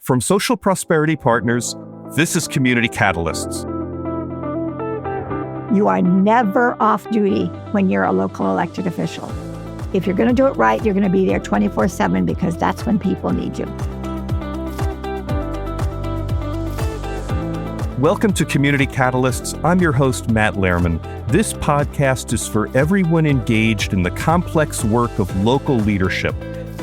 From Social Prosperity Partners, this is Community Catalysts. You are never off duty when you're a local elected official. If you're going to do it right, you're going to be there 24/7 because that's when people need you. Welcome to Community Catalysts. I'm your host, Matt Lehrman. This podcast is for everyone engaged in the complex work of local leadership.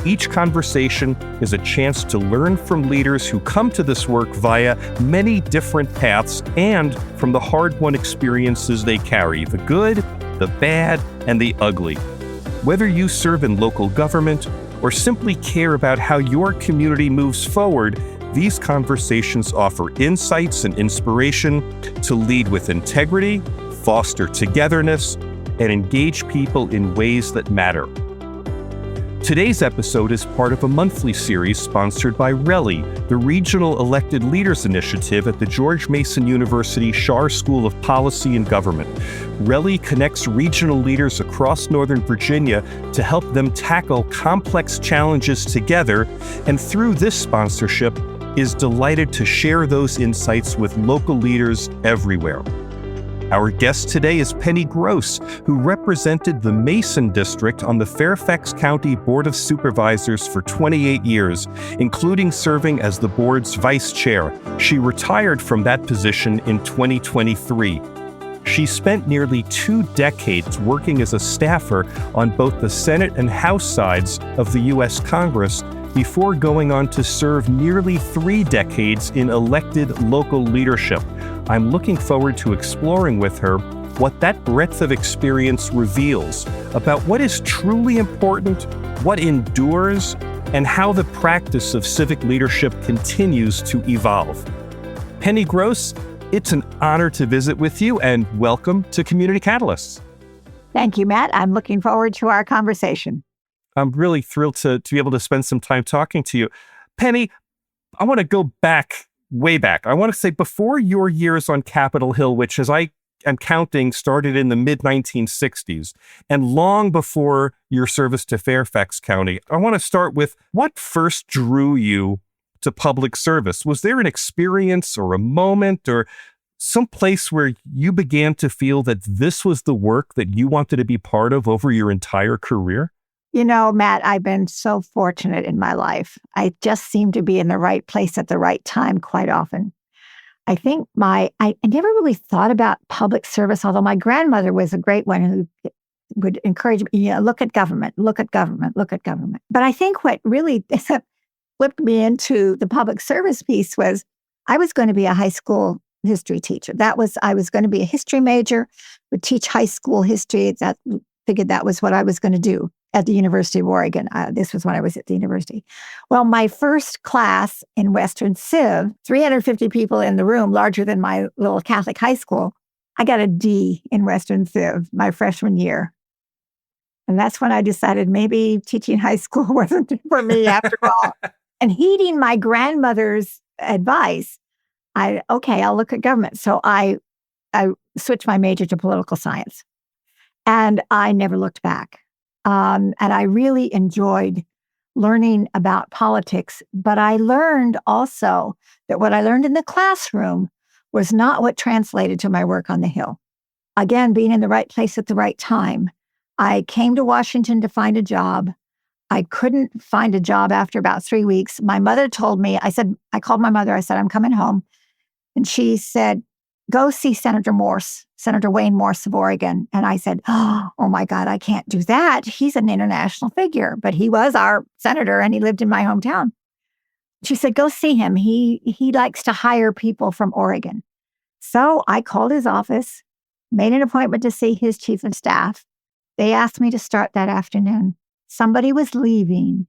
Each conversation is a chance to learn from leaders who come to this work via many different paths and from the hard-won experiences they carry, the good, the bad, and the ugly. Whether you serve in local government or simply care about how your community moves forward, these conversations offer insights and inspiration to lead with integrity, foster togetherness, and engage people in ways that matter. Today's episode is part of a monthly series sponsored by RELI, the Regional Elected Leaders Initiative at the George Mason University Schar School of Policy and Government. RELI connects regional leaders across Northern Virginia to help them tackle complex challenges together, and through this sponsorship, is delighted to share those insights with local leaders everywhere. Our guest today is Penny Gross, who represented the Mason District on the Fairfax County Board of Supervisors for 28 years, including serving as the board's vice chair. She retired from that position in 2023. She spent nearly 2 decades working as a staffer on both the Senate and House sides of the U.S. Congress before going on to serve nearly 3 decades in elected local leadership. I'm looking forward to exploring with her what that breadth of experience reveals about what is truly important, what endures, and how the practice of civic leadership continues to evolve. Penny Gross, it's an honor to visit with you, and welcome to Community Catalysts. Thank you, Matt. I'm looking forward to our conversation. I'm really thrilled to be able to spend some time talking to you. Penny, I want to go way back. I want to say before your years on Capitol Hill, which as I am counting started in the mid-1960s, and long before your service to Fairfax County, I want to start with what first drew you to public service? Was there an experience or a moment or some place where you began to feel that this was the work that you wanted to be part of over your entire career? You know, Matt, I've been so fortunate in my life. I just seem to be in the right place at the right time quite often. I think I never really thought about public service, although my grandmother was a great one who would encourage me, look at government, look at government, look at government. But I think what really flipped me into the public service piece was I was going to be a high school history teacher. I was going to be a history major, would teach high school history. Figured that was what I was going to do at the University of Oregon. This was when I was at the university. Well, my first class in Western Civ, 350 people in the room, larger than my little Catholic high school, I got a D in Western Civ my freshman year. And that's when I decided maybe teaching high school wasn't for me after all. And heeding my grandmother's advice, I'll look at government. So I switched my major to political science. And I never looked back. And I really enjoyed learning about politics, but I learned also that what I learned in the classroom was not what translated to my work on the Hill. Again, being in the right place at the right time. I came to Washington to find a job. I couldn't find a job after about 3 weeks. My mother told me, I called my mother, I said, I'm coming home. And she said, go see Senator Wayne Morse of Oregon. And I said, oh my God, I can't do that. He's an international figure, but he was our senator and he lived in my hometown. She said, go see him. He likes to hire people from Oregon. So I called his office, made an appointment to see his chief of staff. They asked me to start that afternoon. Somebody was leaving.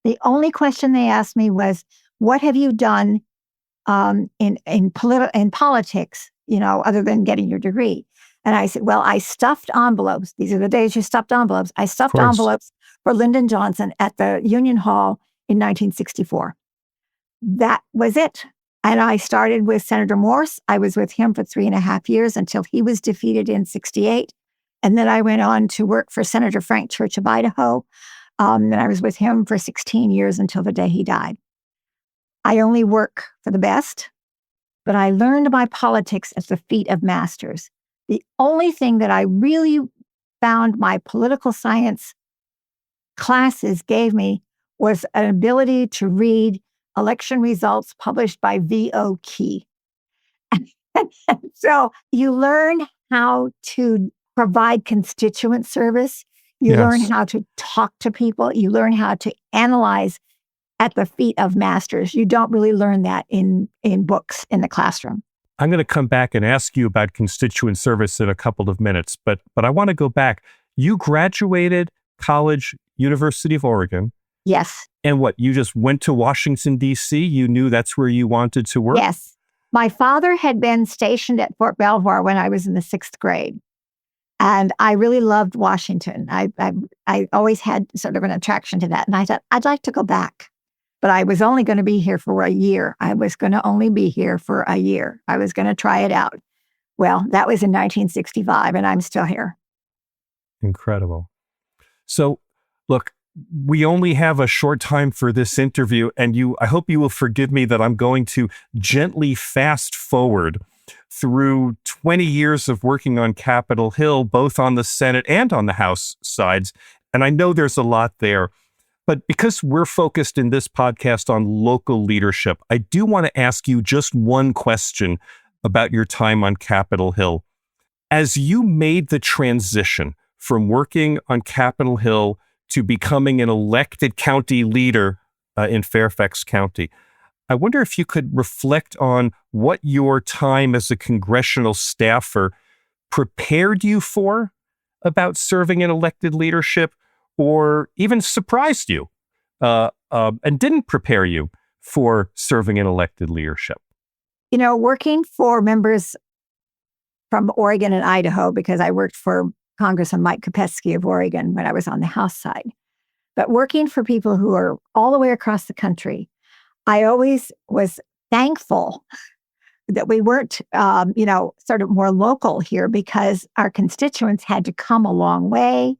The only question they asked me was, what have you done in politics, other than getting your degree? And I said, well, I stuffed envelopes. These are the days you stuffed envelopes. I stuffed envelopes for Lyndon Johnson at the Union Hall in 1964. That was it. And I started with Senator Morse. I was with him for 3.5 years until he was defeated in 1968. And then I went on to work for Senator Frank Church of Idaho. And I was with him for 16 years until the day he died. I only work for the best, but I learned my politics at the feet of masters. The only thing that I really found my political science classes gave me was an ability to read election results published by V.O. Key. So you learn how to provide constituent service. You learn Yes. how to talk to people. You learn how to analyze at the feet of masters. You don't really learn that in books in the classroom. I'm going to come back and ask you about constituent service in a couple of minutes, but I want to go back. You graduated college, University of Oregon. Yes. And what, you just went to Washington, D.C.? You knew that's where you wanted to work? Yes. My father had been stationed at Fort Belvoir when I was in the 6th grade. And I really loved Washington. I always had sort of an attraction to that. And I thought, I'd like to go back. But I was only going to be here for a year. I was going to only be here for a year. I was going to try it out. Well, that was in 1965, and I'm still here. Incredible. So, look, we only have a short time for this interview, and I hope you will forgive me that I'm going to gently fast forward through 20 years of working on Capitol Hill, both on the Senate and on the House sides. And I know there's a lot there. But because we're focused in this podcast on local leadership, I do want to ask you just one question about your time on Capitol Hill. As you made the transition from working on Capitol Hill to becoming an elected county leader in Fairfax County, I wonder if you could reflect on what your time as a congressional staffer prepared you for about serving in elected leadership, or even surprised you and didn't prepare you for serving in elected leadership? You know, working for members from Oregon and Idaho, because I worked for Congressman Mike Kopetsky of Oregon when I was on the House side, but working for people who are all the way across the country, I always was thankful that we weren't, sort of more local here, because our constituents had to come a long way.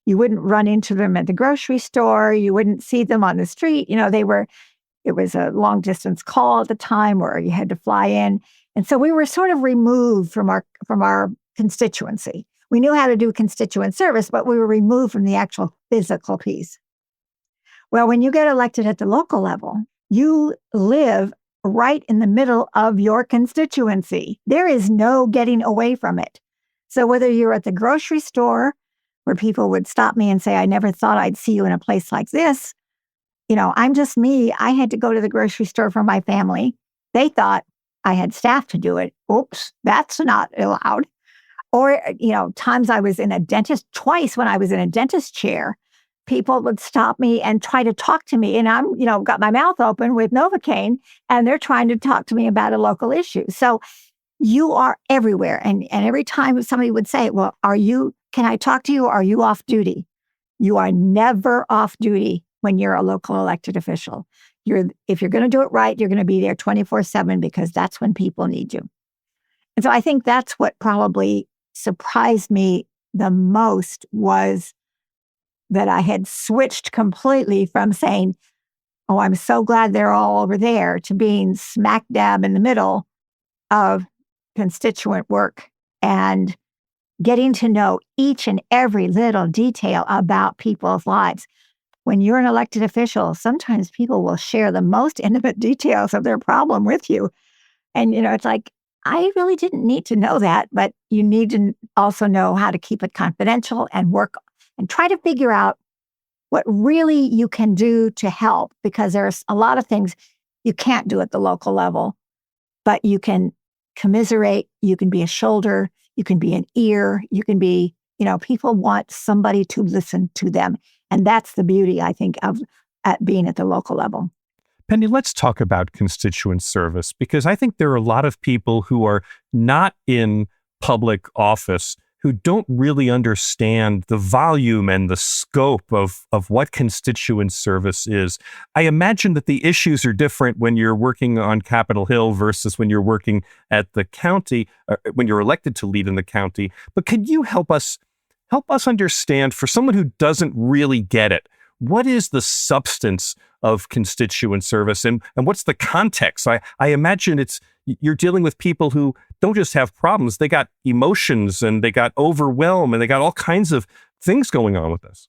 You wouldn't run into them at the grocery store. You wouldn't see them on the street. It was a long distance call at the time where you had to fly in. And so we were sort of removed from our constituency. We knew how to do constituent service, but we were removed from the actual physical piece. Well, when you get elected at the local level, you live right in the middle of your constituency. There is no getting away from it. So whether you're at the grocery store, where people would stop me and say, I never thought I'd see you in a place like this. I'm just me. I had to go to the grocery store for my family. They thought I had staff to do it. Oops, that's not allowed. Or, times I was in a dentist, twice when I was in a dentist chair, people would stop me and try to talk to me. And I'm, got my mouth open with Novocaine, and they're trying to talk to me about a local issue. So you are everywhere. And every time somebody would say, well, can I talk to you? Or are you off duty? You are never off duty when you're a local elected official. If you're going to do it right, you're going to be there 24/7, because that's when people need you. And so I think that's what probably surprised me the most, was that I had switched completely from saying, oh, I'm so glad they're all over there, to being smack dab in the middle of constituent work and getting to know each and every little detail about people's lives. When you're an elected official, sometimes people will share the most intimate details of their problem with you. And, it's like, I really didn't need to know that, but you need to also know how to keep it confidential and work and try to figure out what really you can do to help, because there's a lot of things you can't do at the local level, but you can commiserate, you can be a shoulder, you can be an ear, you can be, people want somebody to listen to them. And that's the beauty, I think, of being at the local level. Penny, let's talk about constituent service, because I think there are a lot of people who are not in public office who don't really understand the volume and the scope of what constituent service is. I imagine that the issues are different when you're working on Capitol Hill versus when you're working at the county, when you're elected to lead in the county. But can you help us understand, for someone who doesn't really get it, what is the substance of constituent service, and what's the context? I imagine you're dealing with people who don't just have problems, they got emotions and they got overwhelm and they got all kinds of things going on with this.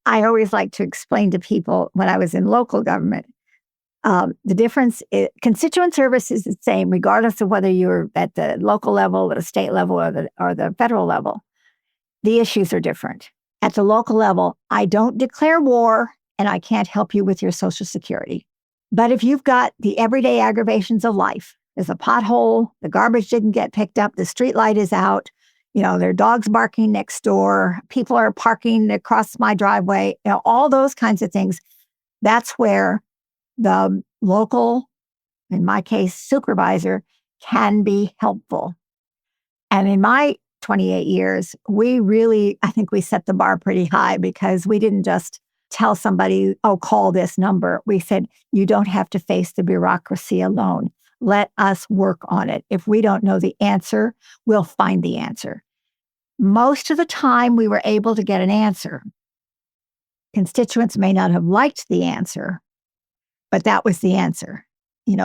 I always like to explain to people when I was in local government, the difference is constituent service is the same, regardless of whether you're at the local level, or the state level, or the federal level. The issues are different. At the local level, I don't declare war and I can't help you with your Social Security. But if you've got the everyday aggravations of life, there's a pothole, the garbage didn't get picked up, the street light is out, there are dogs barking next door, people are parking across my driveway, all those kinds of things. That's where the local, in my case, supervisor, can be helpful. And in my 28 years, I think we set the bar pretty high, because we didn't just tell somebody, oh, call this number. We said, you don't have to face the bureaucracy alone. Let us work on it. If we don't know the answer, we'll find the answer. Most of the time, we were able to get an answer. Constituents may not have liked the answer, but that was the answer.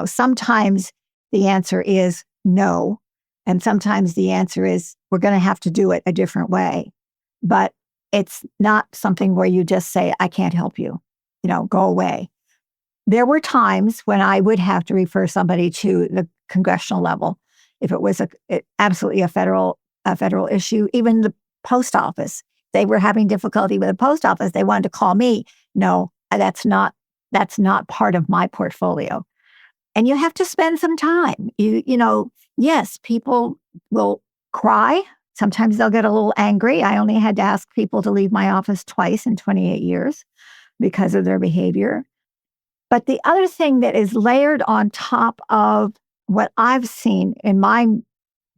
Sometimes the answer is no, and sometimes the answer is we're going to have to do it a different way. But it's not something where you just say, I can't help you, go away. There were times when I would have to refer somebody to the congressional level if it was absolutely a federal issue. Even the post office, they were having difficulty with the post office. They wanted to call me. No, that's not part of my portfolio. And you have to spend some time. Yes, people will cry. Sometimes they'll get a little angry. I only had to ask people to leave my office twice in 28 years because of their behavior. But the other thing that is layered on top of what I've seen in my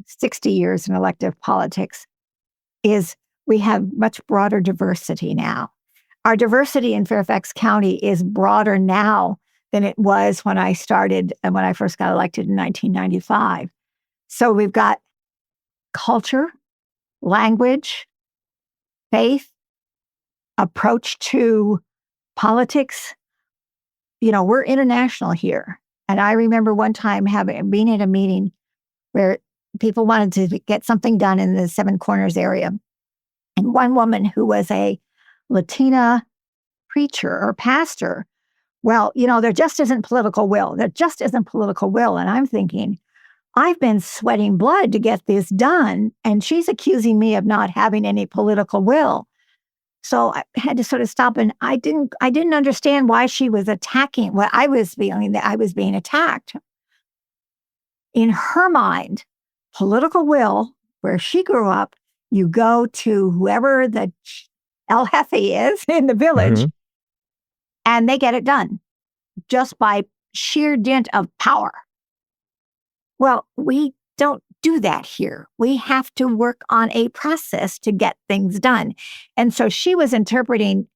60 years in elective politics is we have much broader diversity now. Our diversity in Fairfax County is broader now than it was when I started and when I first got elected in 1995. So we've got culture, language, faith, approach to politics. We're international here. And I remember one time being at a meeting where people wanted to get something done in the Seven Corners area. And one woman who was a Latina preacher or pastor, well, there just isn't political will. There just isn't political will. And I'm thinking, I've been sweating blood to get this done, and she's accusing me of not having any political will. So I had to sort of stop, and I didn't understand why she was attacking what I was feeling, that I was being attacked. In her mind, political will, where she grew up, you go to whoever the El Jefe is in the village, and they get it done just by sheer dint of power. Well, we don't do that here. We have to work on a process to get things done. And so she was interpreting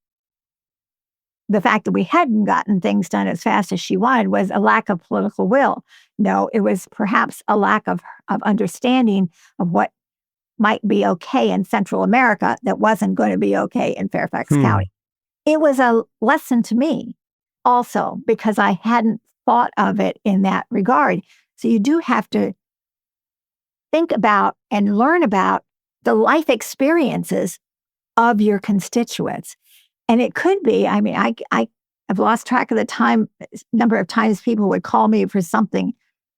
the fact that we hadn't gotten things done as fast as she wanted was a lack of political will. No, it was perhaps a lack of understanding of what might be okay in Central America that wasn't going to be okay in Fairfax County. It was a lesson to me also, because I hadn't thought of it in that regard. So you do have to think about and learn about the life experiences of your constituents. And it could be, I've lost track of the number of times people would call me for something.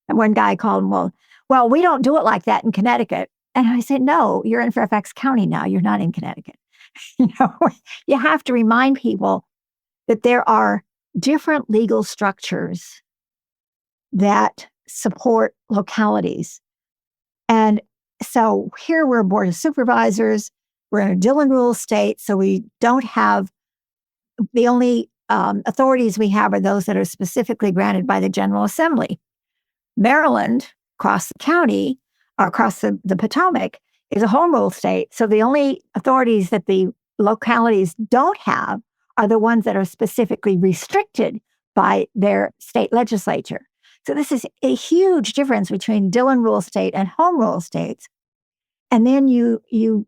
And one guy called him, well, we don't do it like that in Connecticut. And I said, no, you're in Fairfax County now. You're not in Connecticut. You have to remind people that there are different legal structures that support localities. And so here we're a board of supervisors. We're in a Dillon rule state, so we don't have the only authorities we have are those that are specifically granted by the General Assembly. Maryland, across the county, or across the Potomac, is a home rule state. So the only authorities that the localities don't have are the ones that are specifically restricted by their state legislature. So this is a huge difference between Dillon rule state and home rule states. And then you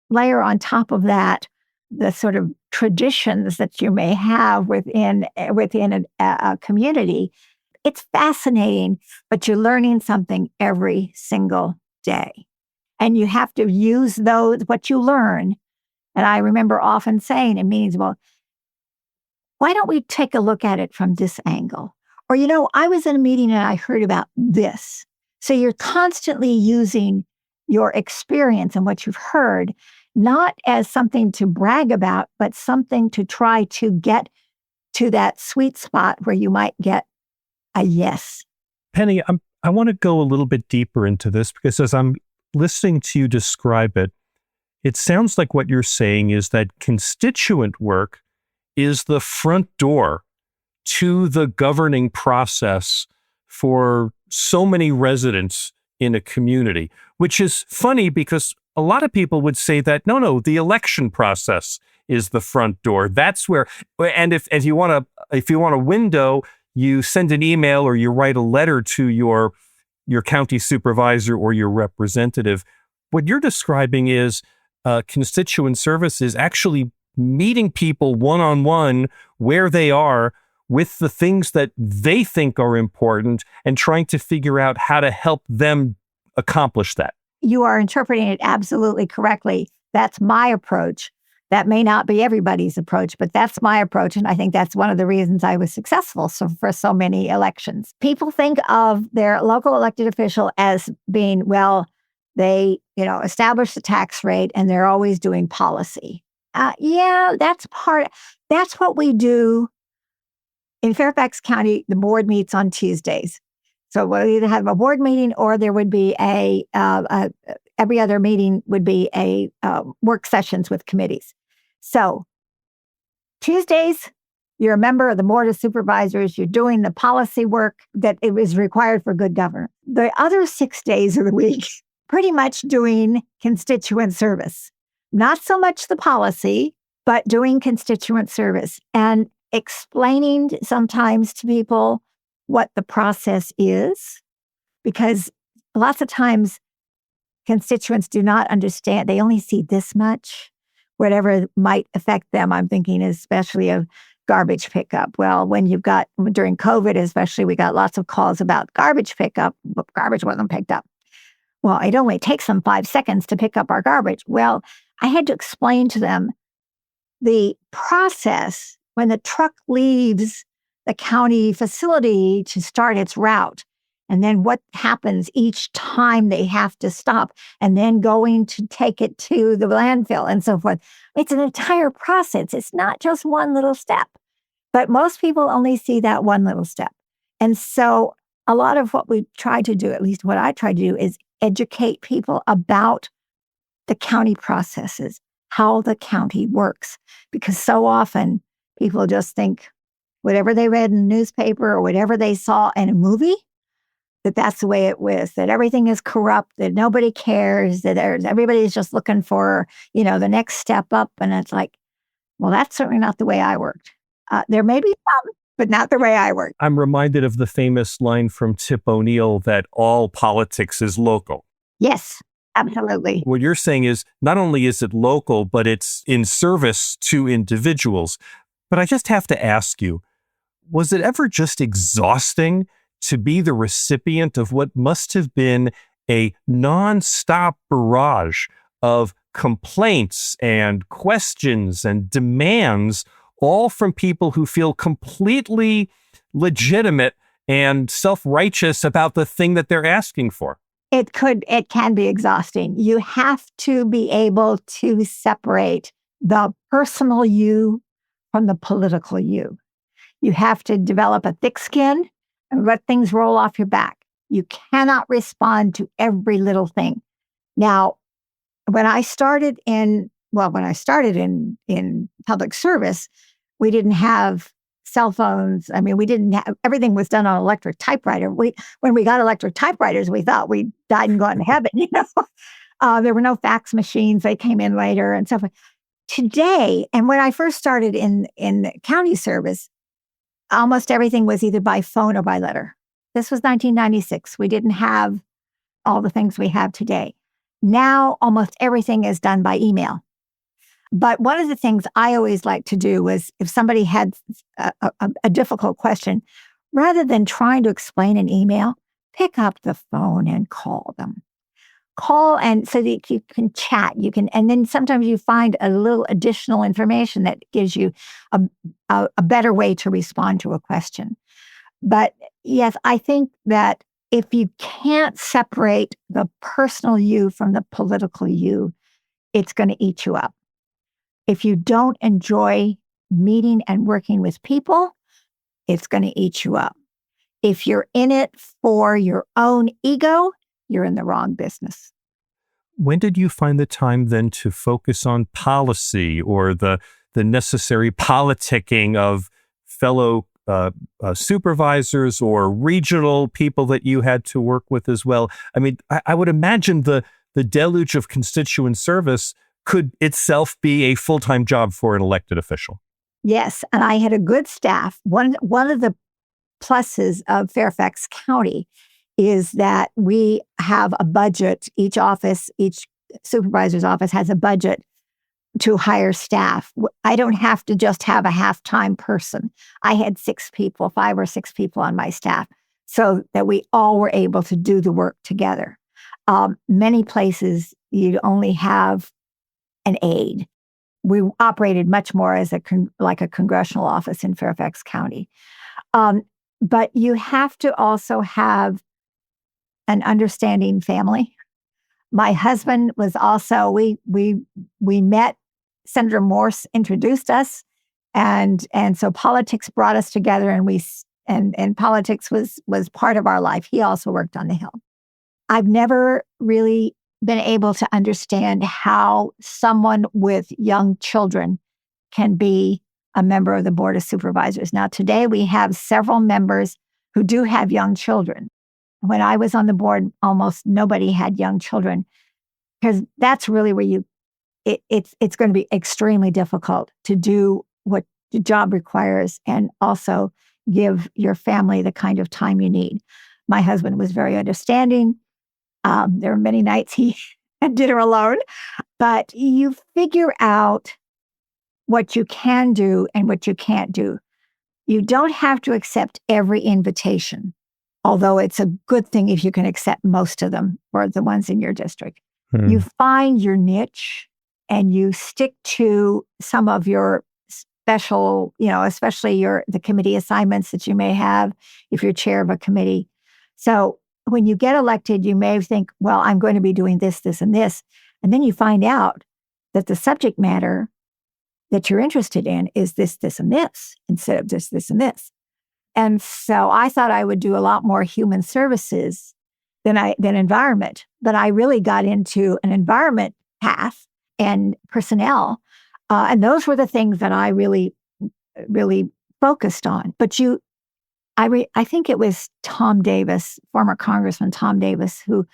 layer on top of that the sort of traditions that you may have within a community. It's fascinating, but you're learning something every single day. And you have to use what you learn. And I remember often saying in meetings, well, why don't we take a look at it from this angle? Or, I was in a meeting and I heard about this. So you're constantly using your experience and what you've heard, not as something to brag about, but something to try to get to that sweet spot where you might get a yes. Penny, I want to go a little bit deeper into this because as I'm listening to you describe it, it sounds like what you're saying is that constituent work is the front door to the governing process for so many residents in a community, which is funny because a lot of people would say that, no, the election process is the front door. That's where, and if you want a window, you send an email or you write a letter to your county supervisor or your representative. What you're describing is constituent services actually meeting people one-on-one where they are with the things that they think are important and trying to figure out how to help them accomplish that. You are interpreting it absolutely correctly. That's my approach. That may not be everybody's approach, but that's my approach. And I think that's one of the reasons I was successful for so many elections. People think of their local elected official as being, well, they, establish the tax rate and they're always doing policy. That's what we do. In Fairfax County, the board meets on Tuesdays. So we'll either have a board meeting or there would be every other meeting would be a work sessions with committees. So Tuesdays, you're a member of the Board of Supervisors. You're doing the policy work that it was required for good governance. The other 6 days of the week, pretty much doing constituent service. Not so much the policy, but doing constituent service and explaining sometimes to people what the process is, because lots of times constituents do not understand. They only see this much, whatever might affect them. I'm thinking especially of garbage pickup. Well, during COVID especially, we got lots of calls about garbage pickup, but garbage wasn't picked up. Well, it only takes them 5 seconds to pick up our garbage. Well, I had to explain to them the process when the truck leaves the county facility to start its route, and then what happens each time they have to stop, and then going to take it to the landfill and so forth. It's an entire process. It's not just one little step, but most people only see that one little step. And so a lot of what we try to do, at least what I try to do, is educate people about the county processes, how the county works, because so often people just think whatever they read in the newspaper or whatever they saw in a movie, that's the way it was, that everything is corrupt, that nobody cares, that everybody's just looking for, the next step up. And it's like, well, that's certainly not the way I worked. There may be some, but not the way I worked. I'm reminded of the famous line from Tip O'Neill that all politics is local. Yes, absolutely. What you're saying is not only is it local, but it's in service to individuals. But I just have to ask you, was it ever just exhausting to be the recipient of what must have been a nonstop barrage of complaints and questions and demands, all from people who feel completely legitimate and self-righteous about the thing that they're asking for? It can be exhausting. You have to be able to separate the personal you from the political you. You have to develop a thick skin and let things roll off your back. You cannot respond to every little thing. Now, when I started in public service, we didn't have cell phones. I mean, everything was done on electric typewriter. When we got electric typewriters, we thought we died and gone to heaven, There were no fax machines. They came in later and stuff. Today, and when I first started in county service, almost everything was either by phone or by letter. This was 1996. We didn't have all the things we have today. Now, almost everything is done by email. But one of the things I always like to do was if somebody had a difficult question, rather than trying to explain an email, pick up the phone and call them. Call and so that you can chat. And then sometimes you find a little additional information that gives you a, a better way to respond to a question. But yes, I think that if you can't separate the personal you from the political you, it's going to eat you up. If you don't enjoy meeting and working with people, it's going to eat you up. If you're in it for your own ego, you're in the wrong business. When did you find the time then to focus on policy or the necessary politicking of fellow supervisors or regional people that you had to work with as well? I mean, I would imagine the deluge of constituent service could itself be a full-time job for an elected official. Yes, and I had a good staff. One of the pluses of Fairfax County is that we have a budget. Each supervisor's office has a budget to hire staff. I don't have to just have a half-time person. I had 5 or 6 people on my staff so that we all were able to do the work together. Many places, you only have an aide. We operated much more as like a congressional office in Fairfax County. But you have to also have an understanding family. My husband was also, we met, Senator Morse introduced us, and so politics brought us together, and politics was part of our life. He also worked on the Hill. I've never really been able to understand how someone with young children can be a member of the Board of Supervisors. Now, today we have several members who do have young children. When I was on the board, almost nobody had young children, because that's really where it's going to be extremely difficult to do what the job requires and also give your family the kind of time you need. My husband was very understanding. There were many nights he had dinner alone, but you figure out what you can do and what you can't do. You don't have to accept every invitation, although it's a good thing if you can accept most of them or the ones in your district. You find your niche and you stick to some of your special, especially the committee assignments that you may have if you're chair of a committee. So when you get elected, you may think, well, I'm going to be doing this, this, and this. And then you find out that the subject matter that you're interested in is this, this, and this, instead of this, this, and this. And so I thought I would do a lot more human services than environment. But I really got into an environment path and personnel. And those were the things that I really, really focused on. But I think it was Tom Davis, former Congressman Tom Davis, who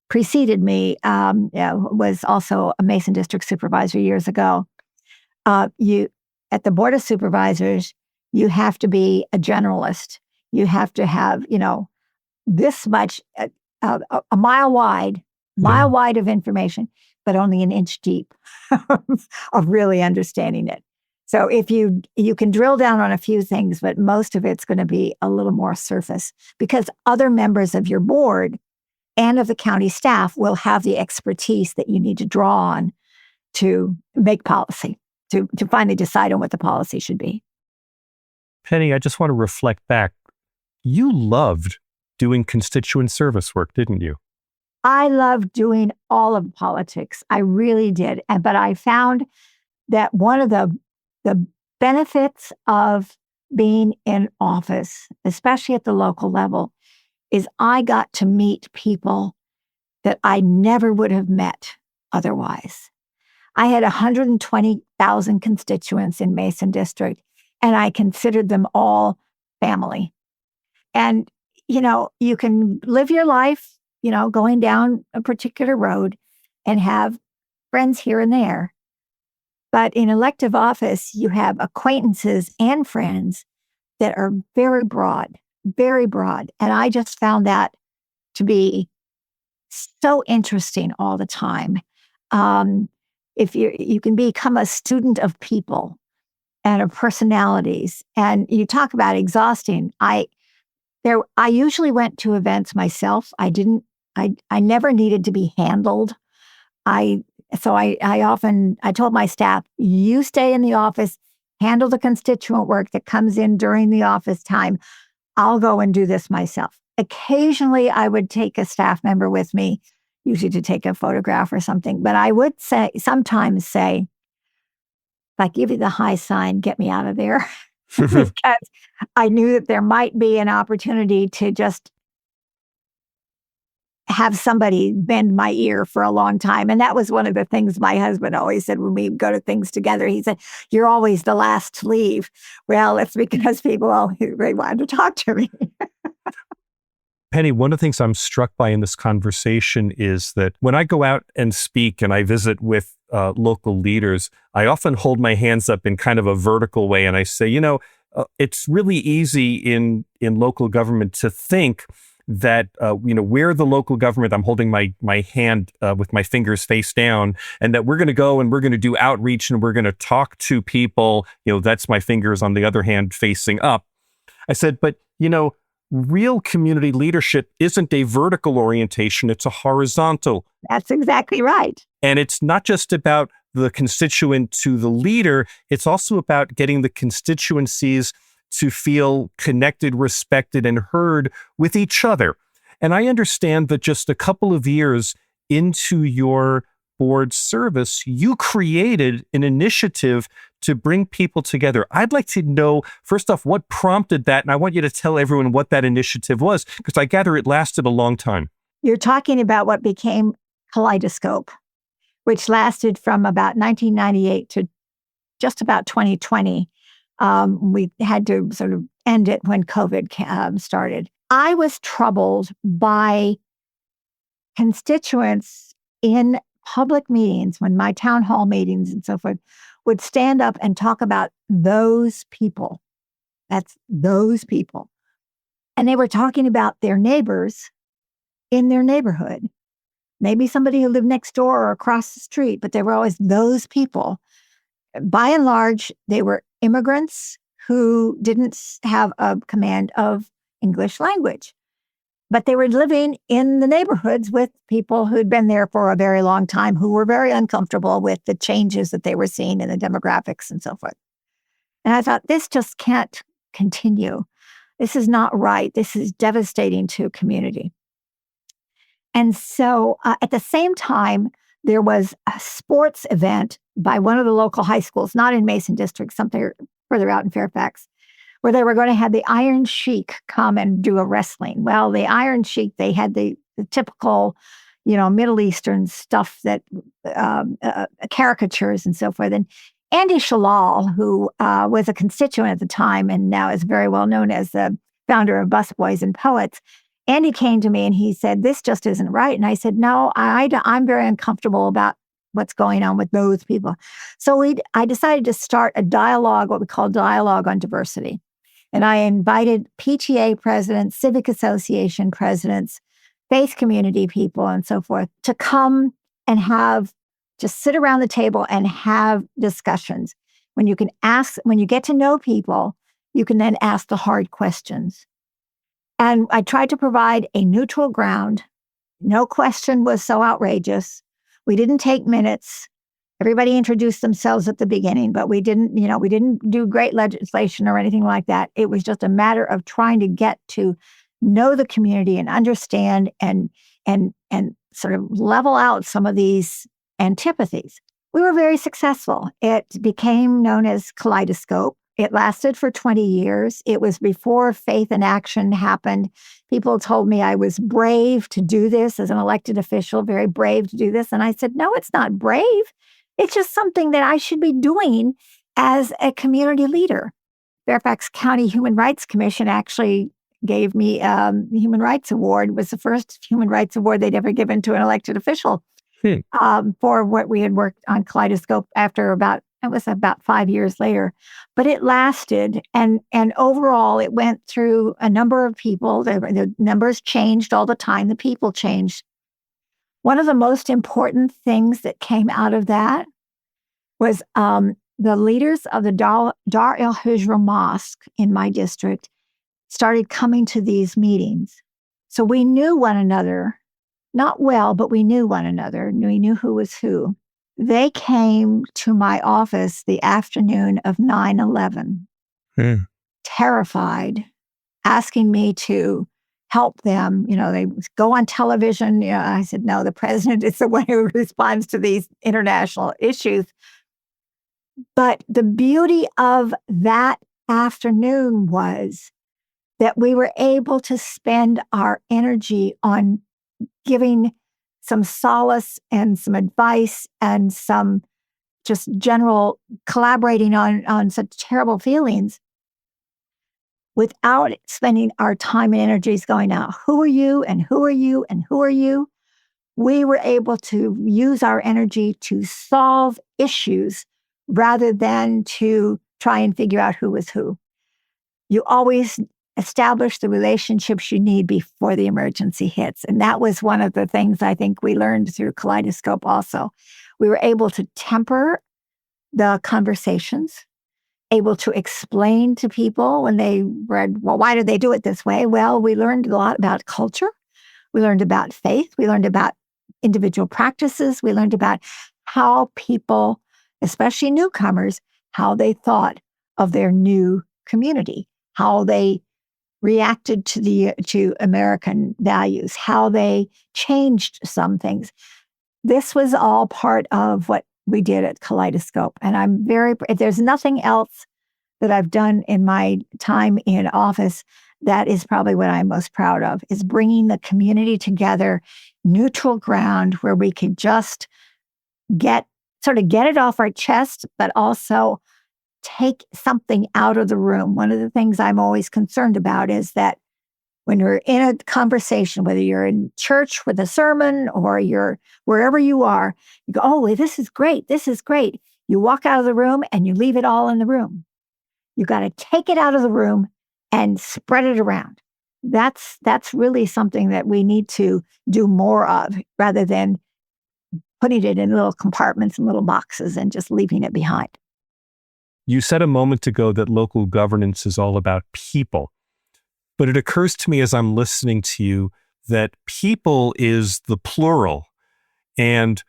preceded me, was also a Mason District Supervisor years ago. At the Board of Supervisors, you have to be a generalist. You have to have, this much, a mile wide of information, but only an inch deep of really understanding it. So if you can drill down on a few things, but most of it's going to be a little more surface because other members of your board and of the county staff will have the expertise that you need to draw on to make policy, to finally decide on what the policy should be. Penny, I just want to reflect back. You loved doing constituent service work, didn't you? I loved doing all of politics. I really did. But I found that one of the benefits of being in office, especially at the local level, is I got to meet people that I never would have met otherwise. I had 120,000 constituents in Mason District, and I considered them all family. And, you can live your life, going down a particular road and have friends here and there. But in elective office, you have acquaintances and friends that are very broad, very broad. And I just found that to be so interesting all the time. if you can become a student of people and of personalities. And you talk about exhausting. I usually went to events myself. I never needed to be handled. I I told my staff, you stay in the office, handle the constituent work that comes in during the office time. I'll go and do this myself. Occasionally, I would take a staff member with me, usually to take a photograph or something. But I would sometimes say, if I give you the high sign, get me out of there. Because I knew that there might be an opportunity to just have somebody bend my ear for a long time. And that was one of the things my husband always said when we go to things together. He said, you're always the last to leave. Well, it's because people always wanted to talk to me. Penny, one of the things I'm struck by in this conversation is that when I go out and speak and I visit with local leaders, I often hold my hands up in kind of a vertical way. And I say, it's really easy in local government to think that, we're the local government. I'm holding my hand with my fingers face down, and that we're going to go and we're going to do outreach and we're going to talk to people. That's my fingers on the other hand facing up. I said, but, real community leadership isn't a vertical orientation. It's a horizontal. That's exactly right. And it's not just about the constituent to the leader. It's also about getting the constituencies to feel connected, respected, and heard with each other. And I understand that just a couple of years into your board service, you created an initiative to bring people together. I'd like to know, first off, what prompted that? And I want you to tell everyone what that initiative was, because I gather it lasted a long time. You're talking about what became Kaleidoscope, which lasted from about 1998 to just about 2020. We had to sort of end it when COVID started. I was troubled by constituents in public meetings, when my town hall meetings and so forth, would stand up and talk about those people. That's those people. And they were talking about their neighbors in their neighborhood. Maybe somebody who lived next door or across the street, but they were always those people. By and large, they were immigrants who didn't have a command of English language, but they were living in the neighborhoods with people who'd been there for a very long time, who were very uncomfortable with the changes that they were seeing in the demographics and so forth. And I thought, this just can't continue. This is not right. This is devastating to a community. And so at the same time, there was a sports event by one of the local high schools, not in Mason District, something further out in Fairfax, where they were going to have the Iron Sheik come and do a wrestling. Well, the Iron Sheik, they had the typical, Middle Eastern stuff that caricatures and so forth. And Andy Shalal, who was a constituent at the time and now is very well known as the founder of Busboys and Poets, Andy came to me and he said, this just isn't right. And I said, no, I'm very uncomfortable about what's going on with those people. So I decided to start a dialogue, what we call Dialogue on Diversity. And I invited PTA presidents, civic association presidents, faith community people, and so forth to come and just sit around the table and have discussions. When you get to know people, you can then ask the hard questions. And I tried to provide a neutral ground. No question was so outrageous. We didn't take minutes. Everybody introduced themselves at the beginning, but we didn't do great legislation or anything like that. It was just a matter of trying to get to know the community and understand and sort of level out some of these antipathies. We were very successful. It became known as Kaleidoscope. It lasted for 20 years. It was before Faith in Action happened. People told me I was brave to do this as an elected official, very brave to do this. And I said, no, it's not brave. It's just something that I should be doing as a community leader. Fairfax County Human Rights Commission actually gave me the Human Rights Award. It was the first Human Rights Award they'd ever given to an elected official for what we had worked on Kaleidoscope it was about 5 years later. But it lasted, and overall, it went through a number of people. The numbers changed all the time. The people changed. One of the most important things that came out of that was the leaders of the Dar el Hijra Mosque in my district started coming to these meetings. So we knew one another, not well, but we knew one another. We knew who was who. They came to my office the afternoon of 9/11, terrified, asking me to help them. They go on television. I said, no, the president is the one who responds to these international issues. But the beauty of that afternoon was that we were able to spend our energy on giving some solace and some advice and some just general collaborating on such terrible feelings without spending our time and energies going out. Who are you and who are you and who are you? We were able to use our energy to solve issues rather than to try and figure out who was who. You always establish the relationships you need before the emergency hits. And that was one of the things I think we learned through Kaleidoscope also. We were able to temper the conversations, able to explain to people when they read, well, why do they do it this way? Well, we learned a lot about culture. We learned about faith. We learned about individual practices. We learned about how people, especially newcomers, how they thought of their new community, how they reacted to American values, how they changed some things. This was all part of what we did at Kaleidoscope. And if there's nothing else that I've done in my time in office, that is probably what I'm most proud of, is bringing the community together, neutral ground where we could just get it off our chest, but also take something out of the room. One of the things I'm always concerned about is that when you're in a conversation, whether you're in church with a sermon or you're wherever you are, you go, oh, this is great. This is great. You walk out of the room and you leave it all in the room. You got to take it out of the room and spread it around. That's really something that we need to do more of rather than putting it in little compartments and little boxes and just leaving it behind. You said a moment ago that local governance is all about people. But it occurs to me as I'm listening to you that people is the plural. And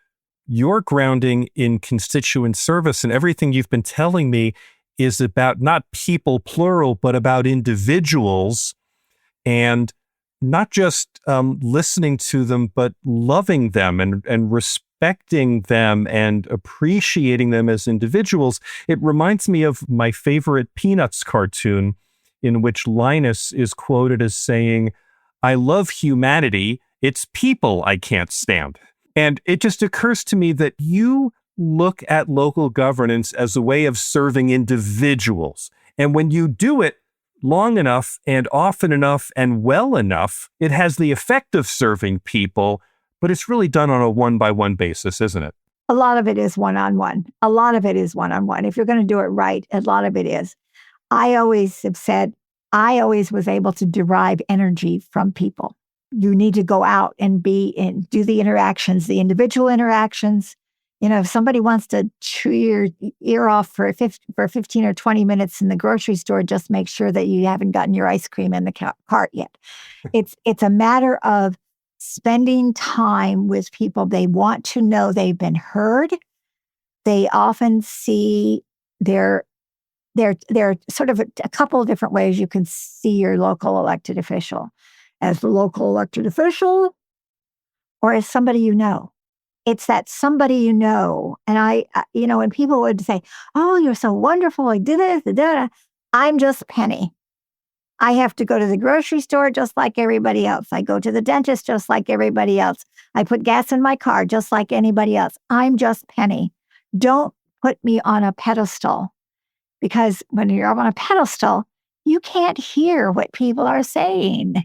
your grounding in constituent service and everything you've been telling me is about not people plural, but about individuals, and not just listening to them, but loving them and respecting them and appreciating them as individuals. It reminds me of my favorite Peanuts cartoon, in which Linus is quoted as saying, "I love humanity. It's people I can't stand." And it just occurs to me that you look at local governance as a way of serving individuals. And when you do it long enough and often enough and well enough, it has the effect of serving people, but it's really done on a one-by-one basis, isn't it? A lot of it is one-on-one. A lot of it is one-on-one. If you're going to do it right, a lot of it is. I always have said, I always was able to derive energy from people. You need to go out and do the interactions, the individual interactions. If somebody wants to chew your ear off for 15 or 20 minutes in the grocery store, just make sure that you haven't gotten your ice cream in the cart yet. It's a matter of spending time with people. They want to know they've been heard. They often see there are sort of a couple of different ways you can see your local elected official. As the local elected official or as somebody you know. It's that somebody you know. And when people would say, oh, you're so wonderful, I did this, I'm just Penny. I have to go to the grocery store just like everybody else. I go to the dentist just like everybody else. I put gas in my car just like anybody else. I'm just Penny. Don't put me on a pedestal, because when you're on a pedestal, you can't hear what people are saying.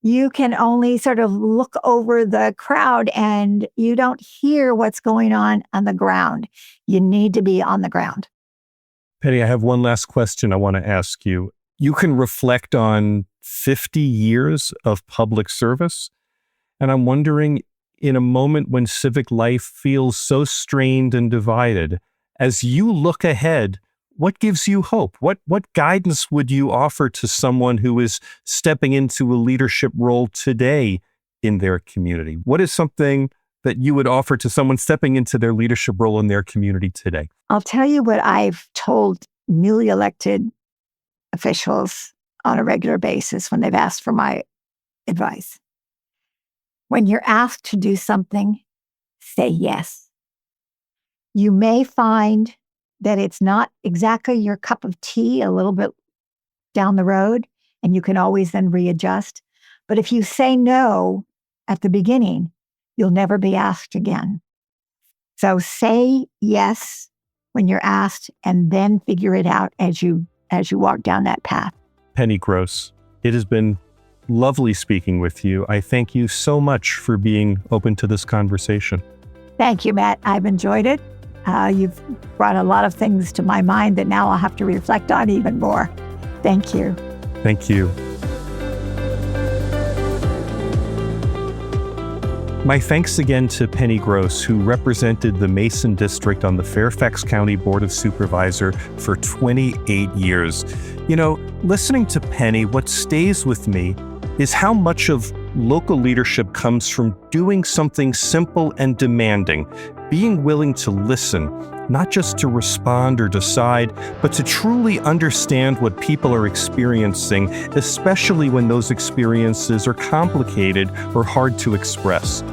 You can only sort of look over the crowd and you don't hear what's going on the ground. You need to be on the ground. Penny, I have one last question I want to ask you. You can reflect on 50 years of public service, and I'm wondering, in a moment when civic life feels so strained and divided, As you look ahead, what gives you hope? What guidance would you offer to someone who is stepping into a leadership role today in their community? What is something that you would offer to someone stepping into their leadership role in their community today? I'll tell you what I've told newly elected officials on a regular basis when they've asked for my advice. When you're asked to do something, say yes. You may find that it's not exactly your cup of tea a little bit down the road, and you can always then readjust. But if you say no at the beginning, you'll never be asked again. So say yes when you're asked, and then figure it out as you walk down that path. Penny Gross, it has been lovely speaking with you. I thank you so much for being open to this conversation. Thank you, Matt. I've enjoyed it. You've brought a lot of things to my mind that now I'll have to reflect on even more. Thank you. Thank you. My thanks again to Penny Gross, who represented the Mason District on the Fairfax County Board of Supervisors for 28 years. You know, listening to Penny, what stays with me is how much of local leadership comes from doing something simple and demanding, being willing to listen, not just to respond or decide, but to truly understand what people are experiencing, especially when those experiences are complicated or hard to express.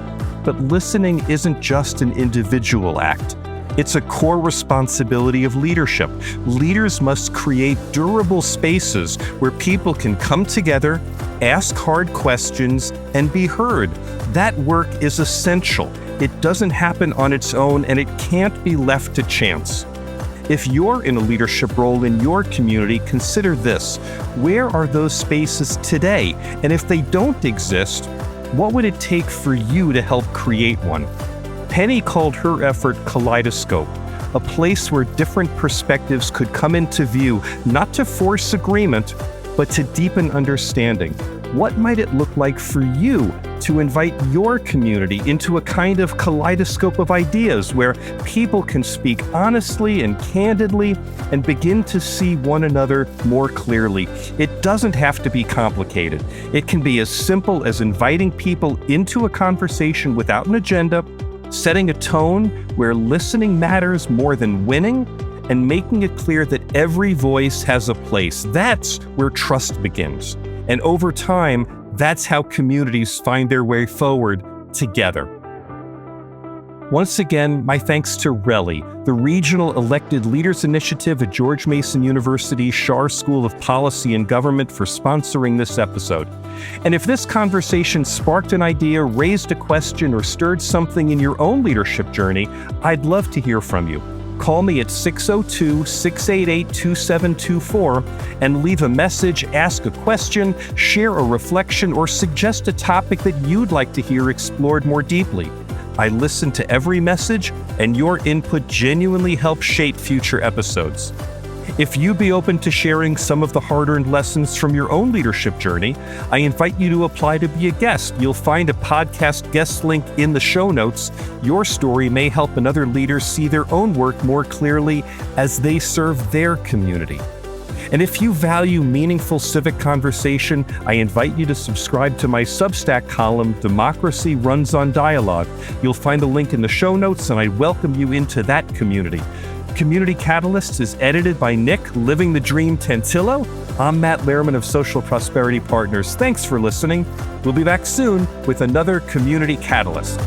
But listening isn't just an individual act. It's a core responsibility of leadership. Leaders must create durable spaces where people can come together, ask hard questions, and be heard. That work is essential. It doesn't happen on its own, and it can't be left to chance. If you're in a leadership role in your community, consider this. Where are those spaces today? And if they don't exist, what would it take for you to help create one? Penny called her effort Kaleidoscope, a place where different perspectives could come into view, not to force agreement, but to deepen understanding. What might it look like for you to invite your community into a kind of kaleidoscope of ideas where people can speak honestly and candidly and begin to see one another more clearly? It doesn't have to be complicated. It can be as simple as inviting people into a conversation without an agenda, setting a tone where listening matters more than winning, and making it clear that every voice has a place. That's where trust begins. And over time, that's how communities find their way forward together. Once again, my thanks to RELI, the Regional Elected Leaders Initiative at George Mason University's Schar School of Policy and Government, for sponsoring this episode. And if this conversation sparked an idea, raised a question, or stirred something in your own leadership journey, I'd love to hear from you. Call me at 602-688-2724 and leave a message, ask a question, share a reflection, or suggest a topic that you'd like to hear explored more deeply. I listen to every message, and your input genuinely helps shape future episodes. If you'd be open to sharing some of the hard-earned lessons from your own leadership journey, I invite you to apply to be a guest. You'll find a podcast guest link in the show notes. Your story may help another leader see their own work more clearly as they serve their community. And if you value meaningful civic conversation, I invite you to subscribe to my Substack column, Democracy Runs on Dialogue. You'll find the link in the show notes, and I welcome you into that community. Community Catalysts is edited by Nick, Living the Dream Tantillo. I'm Matt Lehrman of Social Prosperity Partners. Thanks for listening. We'll be back soon with another Community Catalyst.